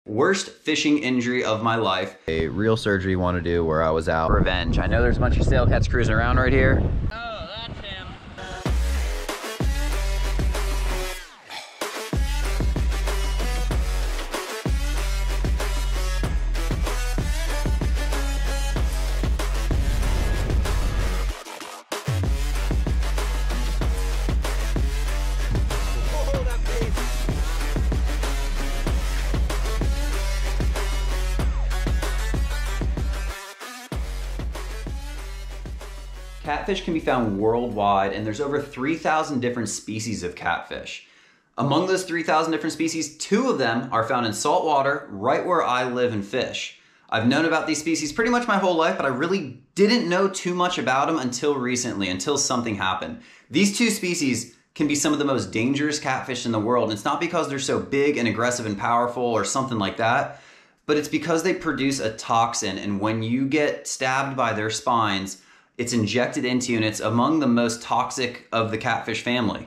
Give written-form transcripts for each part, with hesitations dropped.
Worst fishing injury of my life. A real surgery you want to do where I was out. Revenge. I know there's a bunch of sail cats cruising around right here. Oh, that's him. Catfish can be found worldwide, and there's over 3,000 different species of catfish. Among those 3,000 different species, 2 of them are found in salt water, right where I live and fish. I've known about these species pretty much my whole life, but I really didn't know too much about them until recently, until something happened. These 2 species can be some of the most dangerous catfish in the world, and it's not because they're so big and aggressive and powerful or something like that, but it's because they produce a toxin, and when you get stabbed by their spines, it's injected into you, and it's among the most toxic of the catfish family.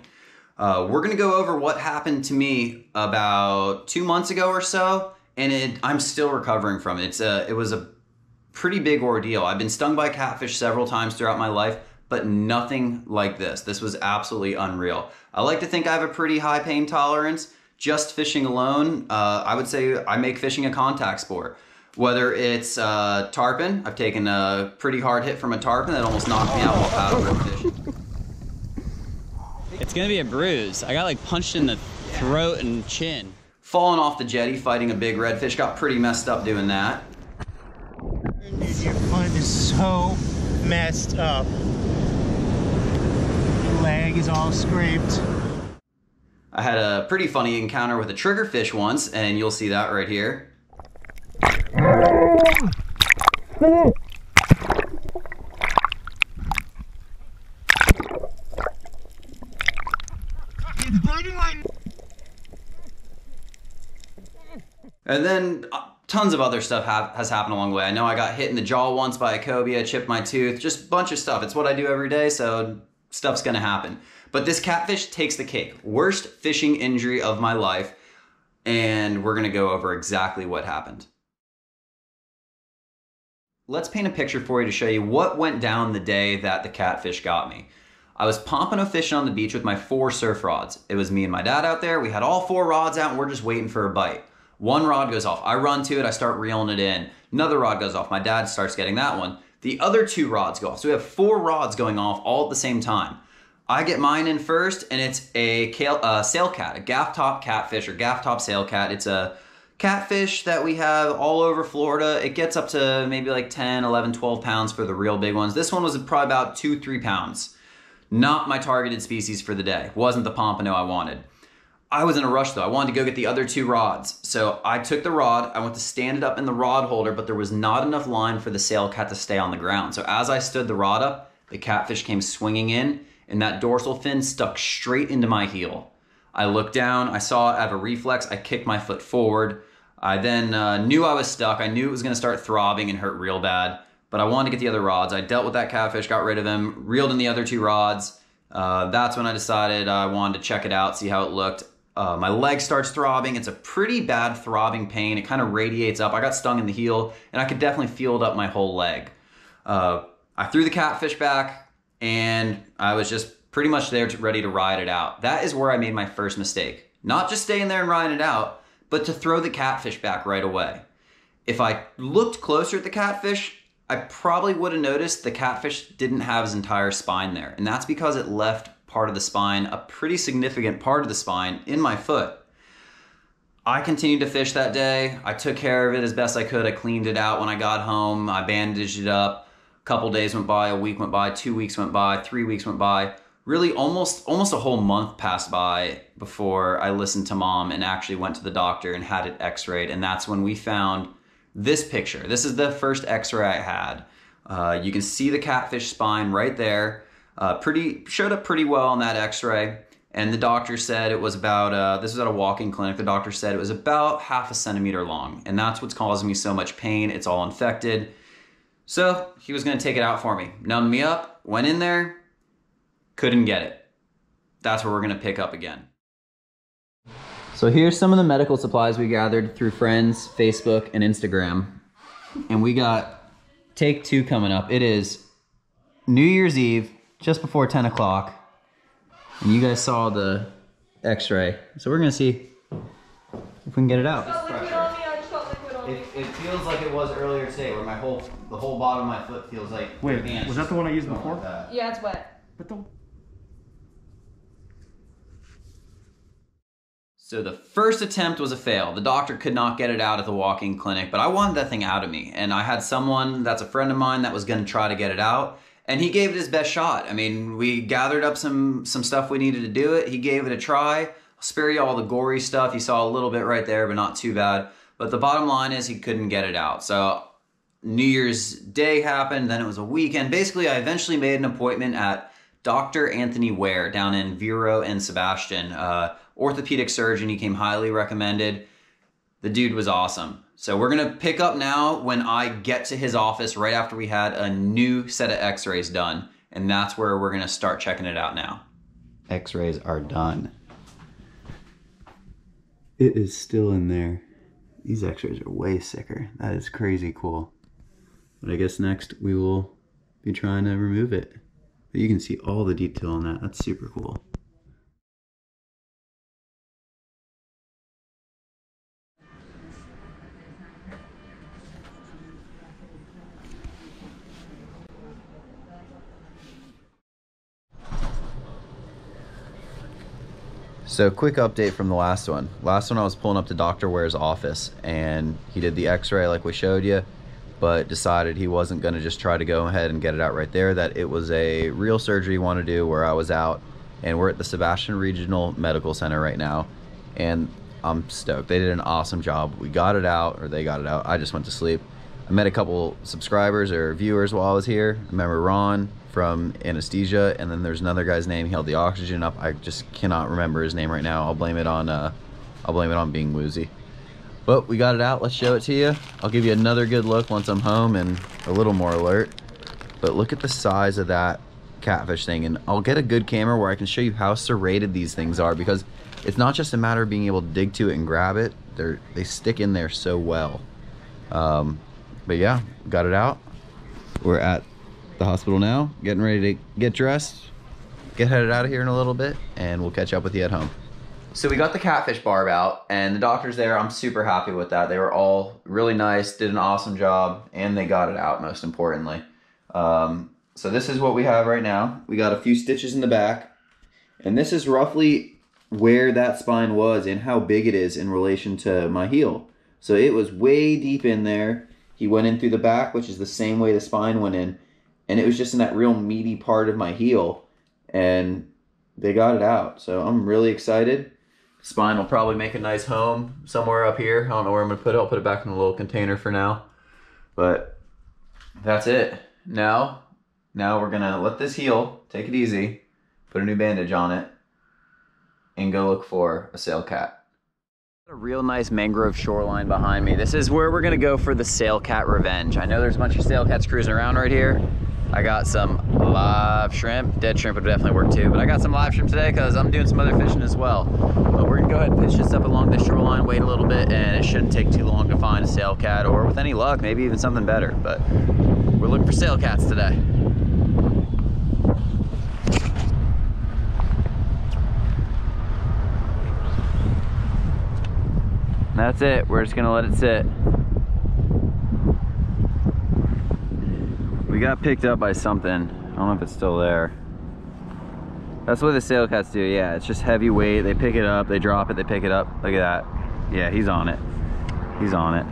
We're gonna go over what happened to me about 2 months ago or so, and I'm still recovering from it. It was a pretty big ordeal. I've been stung by catfish several times throughout my life, but nothing like this. This was absolutely unreal. I like to think I have a pretty high pain tolerance. Just fishing alone, I would say I make fishing a contact sport. Whether it's tarpon, I've taken a pretty hard hit from a tarpon that almost knocked me out while paddling fishing. It's gonna be a bruise. I got like punched in the throat and chin. Falling off the jetty, fighting a big redfish, got pretty messed up doing that. Your foot is so messed up. Your leg is all scraped. I had a pretty funny encounter with a triggerfish once, and you'll see that right here. And then tons of other stuff has happened along the way. I know I got hit in the jaw once by a cobia, chipped my tooth, just a bunch of stuff. It's what I do every day, so stuff's gonna happen. But this catfish takes the cake. Worst fishing injury of my life, and we're gonna go over exactly what happened. Let's paint a picture for you to show you what went down the day that the catfish got me. I was pompano fishing on the beach with my 4 surf rods. It was me and my dad out there. We had all 4 rods out and we're just waiting for a bite. One rod goes off. I run to it. I start reeling it in. Another rod goes off. My dad starts getting that one. The other 2 rods go off. So we have 4 rods going off all at the same time. I get mine in first, and it's a sail cat, a gaff top catfish or gaff top sail cat. It's a catfish that we have all over Florida. It gets up to maybe like 10, 11, 12 pounds for the real big ones. This one was probably about 2, 3 pounds. Not my targeted species for the day. Wasn't the pompano I wanted. I was in a rush though. I wanted to go get the other 2 rods. So I took the rod, I went to stand it up in the rod holder, but there was not enough line for the sail cat to stay on the ground. So as I stood the rod up, the catfish came swinging in, and that dorsal fin stuck straight into my heel. I looked down, I saw it, I have a reflex, I kicked my foot forward. I then knew I was stuck. I knew it was gonna start throbbing and hurt real bad, but I wanted to get the other rods. I dealt with that catfish, got rid of him, reeled in the other 2 rods. That's when I decided I wanted to check it out, see how it looked. My leg starts throbbing. It's a pretty bad throbbing pain. It kind of radiates up. I got stung in the heel, and I could definitely feel it up my whole leg. I threw the catfish back, and I was just pretty much there ready to ride it out. That is where I made my first mistake. Not just staying there and riding it out, but to throw the catfish back right away. If I looked closer at the catfish, I probably would have noticed the catfish didn't have his entire spine there. And that's because it left part of the spine, a pretty significant part of the spine, in my foot. I continued to fish that day. I took care of it as best I could. I cleaned it out when I got home. I bandaged it up. A couple days went by, a week went by, 2 weeks went by, 3 weeks went by. Really almost a whole month passed by before I listened to Mom and actually went to the doctor and had it X-rayed. And that's when we found this picture. This is the first X-ray I had. You can see the catfish spine right there. Showed up pretty well on that X-ray. And the doctor said it was about, this was at a walk-in clinic, the doctor said it was about 1/2 centimeter long. And that's what's causing me so much pain. It's all infected. So he was gonna take it out for me. Numbed me up, went in there, couldn't get it. That's where we're gonna pick up again. So here's some of the medical supplies we gathered through friends, Facebook, and Instagram. And we got take 2 coming up. It is New Year's Eve, just before 10 o'clock. And you guys saw the X-ray. So we're gonna see if we can get it out. It feels like it was earlier today, where the whole bottom of my foot feels like. Wait, was that the one I used before? Like yeah, it's wet. But the... So the first attempt was a fail. The doctor could not get it out at the walk-in clinic, but I wanted that thing out of me. And I had someone that's a friend of mine that was gonna try to get it out, and he gave it his best shot. I mean, we gathered up some stuff we needed to do it. He gave it a try. I'll spare you all the gory stuff. You saw a little bit right there, but not too bad. But the bottom line is he couldn't get it out. So New Year's Day happened, then it was a weekend. Basically, I eventually made an appointment at Dr. Anthony Ware down in Vero and Sebastian. Orthopedic surgeon, he came highly recommended. The dude was awesome. So we're gonna pick up now when I get to his office right after we had a new set of X-rays done. And that's where we're gonna start checking it out now. X-rays are done. It is still in there. These X-rays are way sicker. That is crazy cool. But I guess next we will be trying to remove it. But you can see all the detail on that. That's super cool. So quick update from the last one. Last one I was pulling up to Dr. Ware's office and he did the X-ray like we showed you, but decided he wasn't gonna just try to go ahead and get it out right there, that it was a real surgery he wanted to do where I was out. And we're at the Sebastian Regional Medical Center right now. And I'm stoked. They did an awesome job. We got it out, or they got it out. I just went to sleep. I met a couple subscribers or viewers while I was here. I remember Ron from anesthesia, and then there's another guy's name. He held the oxygen up. I just cannot remember his name right now. I'll blame it on being woozy. But we got it out. Let's show it to you. I'll give you another good look once I'm home and a little more alert. But look at the size of that Catfish thing, and I'll get a good camera where I can show you how serrated these things are, because it's not just a matter of being able to dig to it and grab it. They stick in there so well. But yeah, got it out. We're at the hospital now, getting ready to get dressed, get headed out of here in a little bit, and we'll catch up with you at home. So we got the Catfish barb out, and the doctors there, I'm super happy with that. They were all really nice, did an awesome job, and they got it out, most importantly. So this is what we have right now. We got a few stitches in the back, and this is roughly where that spine was and how big it is in relation to my heel. So it was way deep in there. He went in through the back, which is the same way the spine went in, and it was just in that real meaty part of my heel, and they got it out. So I'm really excited. Spine will probably make a nice home somewhere up here. I don't know where I'm gonna put it. I'll put it back in the little container for now. But that's it. Now we're gonna let this heal, take it easy, put a new bandage on it, and go look for a sail cat. A real nice mangrove shoreline behind me. This is where we're gonna go for the sail cat revenge. I know there's a bunch of sail cats cruising around right here. I got some live shrimp. Dead shrimp would definitely work too, but I got some live shrimp today because I'm doing some other fishing as well. But we're gonna go ahead and pitch this up along the shoreline, wait a little bit, and it shouldn't take too long to find a sail cat, or with any luck, maybe even something better. But we're looking for sail cats today. That's it, we're just gonna let it sit. We got picked up by something. I don't know if it's still there. That's what the sail cats do, yeah. It's just heavy weight. They pick it up, they drop it, they pick it up. Look at that. Yeah, he's on it. He's on it.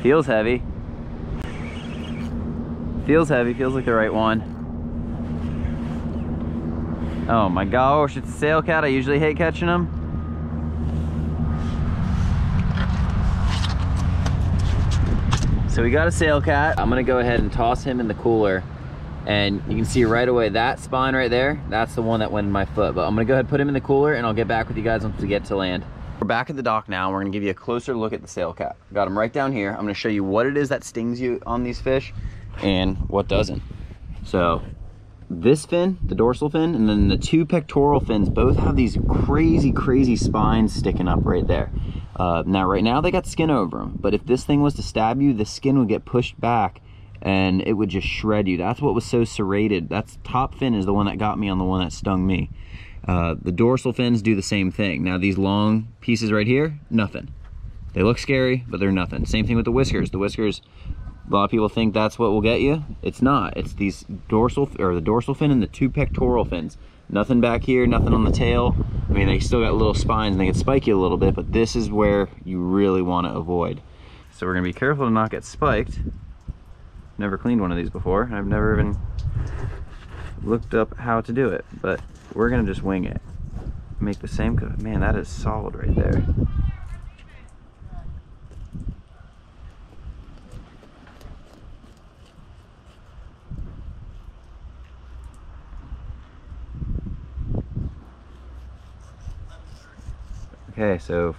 Feels heavy. Feels heavy, feels like the right one. Oh my gosh, it's a sail cat. I usually hate catching them. So we got a sail cat. I'm gonna go ahead and toss him in the cooler, and you can see right away that spine right there, that's the one that went in my foot. But I'm gonna go ahead and put him in the cooler, and I'll get back with you guys once we get to land. We're back at the dock now, and we're gonna give you a closer look at the sail cat. Got him right down here. I'm gonna show you what it is that stings you on these fish and what doesn't. So this fin, the dorsal fin, and then the two pectoral fins both have these crazy spines sticking up right there. Now right now they got skin over them, but if this thing was to stab you, the skin would get pushed back and it would just shred you. That's what was so serrated. That's top fin is the one that got me on the one that stung me. The dorsal fins do the same thing. Now these long pieces right here, nothing. They look scary, but they're nothing. Same thing with the whiskers. The whiskers, a lot of people think that's what will get you. It's not. It's these the dorsal fin and the two pectoral fins. Nothing back here, nothing on the tail. I mean, they still got little spines and they can spike you a little bit, but this is where you really want to avoid. So we're gonna be careful to not get spiked. Never cleaned one of these before. I've never even looked up how to do it, but we're gonna just wing it. Make the same cut. Man, that is solid right there. Okay, so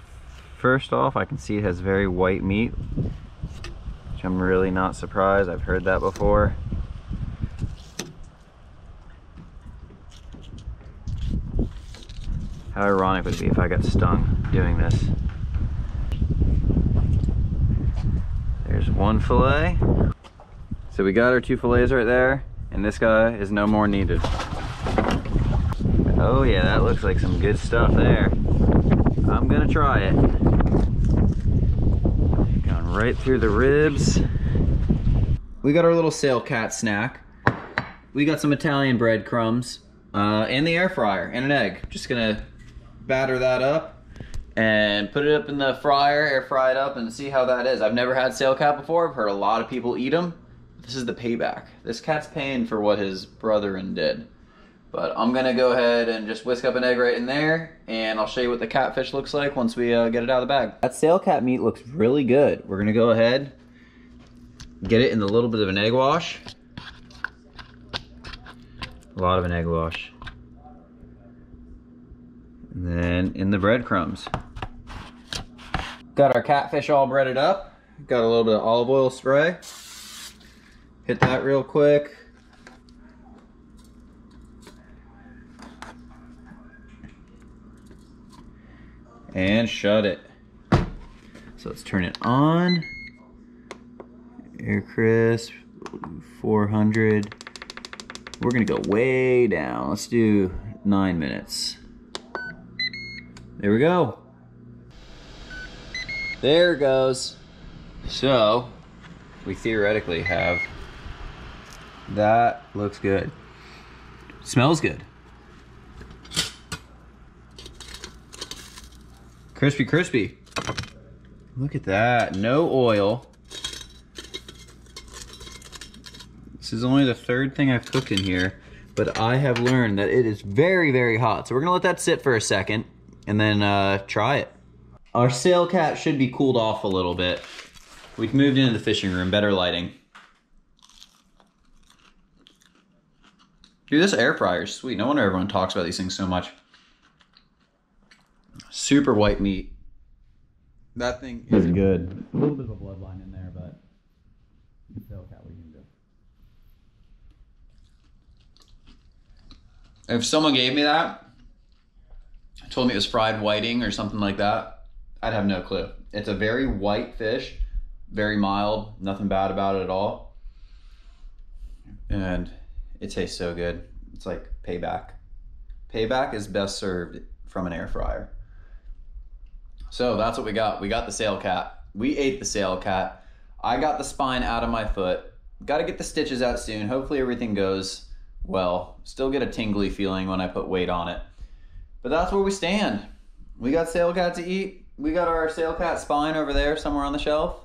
first off, I can see it has very white meat, which I'm really not surprised. I've heard that before. How ironic would it be if I got stung doing this? There's one fillet. So we got our two fillets right there, and this guy is no more needed. Oh yeah, that looks like some good stuff there. I'm gonna try it. Going right through the ribs. We got our little sail cat snack. We got some Italian breadcrumbs and the air fryer and an egg. Just gonna batter that up and put it up in the fryer, air fry it up, and see how that is. I've never had sail cat before. I've heard a lot of people eat them. This is the payback. This cat's paying for what his brethren did. But I'm gonna go ahead and just whisk up an egg right in there, and I'll show you what the catfish looks like once we get it out of the bag. That sail cat meat looks really good. We're gonna go ahead, get it in a little bit of an egg wash. A lot of an egg wash. And then in the breadcrumbs. Got our catfish all breaded up. Got a little bit of olive oil spray. Hit that real quick. And shut it. So let's turn it on. Air crisp, 400. We're gonna go way down. Let's do 9 minutes. There we go. There it goes. So we theoretically have, that looks good. Smells good. Crispy, crispy. Look at that, no oil. This is only the third thing I've cooked in here, but I have learned that it is very hot. So we're gonna let that sit for a second and then try it. Our sail cat should be cooled off a little bit. We've moved into the fishing room, better lighting. Dude, this air fryer is sweet. No wonder everyone talks about these things so much. Super white meat. That thing is good. A little bit of a bloodline in there, but sail cat we can do. If someone gave me that, told me it was fried whiting or something like that, I'd have no clue. It's a very white fish, very mild, nothing bad about it at all. And it tastes so good. It's like payback. Payback is best served from an air fryer. So that's what we got. We got the sail cat. We ate the sail cat. I got the spine out of my foot. Got to get the stitches out soon. Hopefully everything goes well. Still get a tingly feeling when I put weight on it. But that's where we stand. We got sail cat to eat. We got our sail cat spine over there somewhere on the shelf.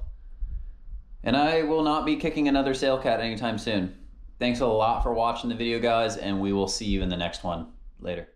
And I will not be kicking another sail cat anytime soon. Thanks a lot for watching the video, guys, and we will see you in the next one. Later.